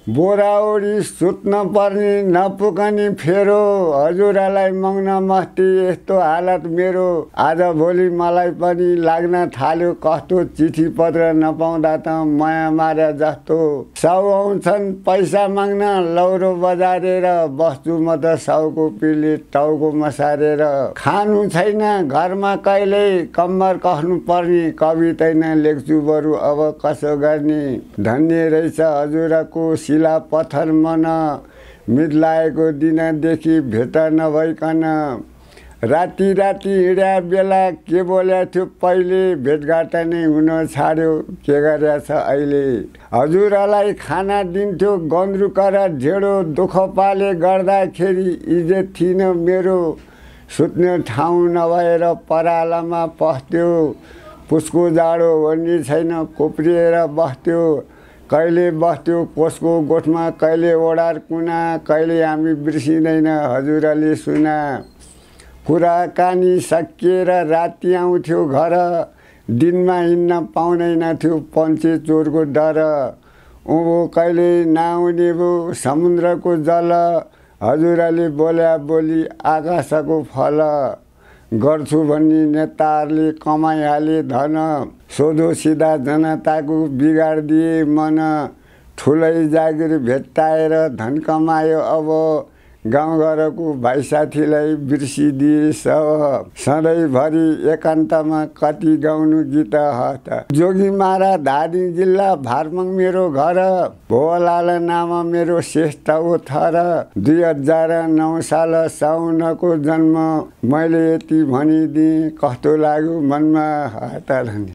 बोराउरी सुत्न पर्ने नपुगनी फेरो हजुरलाई मग्न मस्ती यस्तो हालत मेरो आज भोलि मलाई पनि लाग्न थाल्यो कस्तो चिठी पत्र नपाउँदा त माया मारे जस्तो साउ आउँछन् पैसा माग्न लौरो बजारेर बस्छु म त साउको पिली टाउको मसारेर खानु छैन घरमा कहिले कम्मर कस्नु पर्ने कविता नै लेख्छु बरु अब कसो गर्ने धन्य रहेछ हजुरको शिला पत्थर मन मिलाएको दिनदेखि भेट नभइकन राति राति हिँड्या बेला के बोल्या थियो पहिले भेटघाट नै हुन छाड्यो के गरेछ अहिले हजुरलाई खाना दिन्थ्यो गन्द्रुक र ढेँडो दुःख पाले गर्दाखेरि इज्जत थिएन मेरो सुत्ने ठाउँ नभएर परालामा पस्थ्यो पुसको जाडो भन्ने छैन कोप्रिएर बस्थ्यो कहिले बस्थ्यो कोसको गोठमा कहिले ओडार कुना कहिले हामी बिर्सिँदैन हजुरले सुना कुराकानी सकिएर राति आउँथ्यो घर दिनमा हिँड्न पाउँदैन थियो पन्छे चोरको डर उँभो कहिले नआउने भो समुद्रको जल हजुरले बोल्या बोली आकाशको फल गर्छु भन्ने नेताहरूले कमाइहाले धन सोधो सिधा जनताको बिगाडिदिए मन ठुलै जागिर भेट्टाएर धन कमायो अब गाउँघरको भाइसाथीलाई बिर्सिदिए सब सधैँभरि एकान्तमा कति गाउनु गीत हत जोगीमारा धादिङ जिल्ला भारमङ मेरो घर भोलाल नाम मेरो श्रेष्ठ हो थर 2009 साल साउनको जन्म मैले यति भनिदिएँ कस्तो लाग्यो मनमा हतार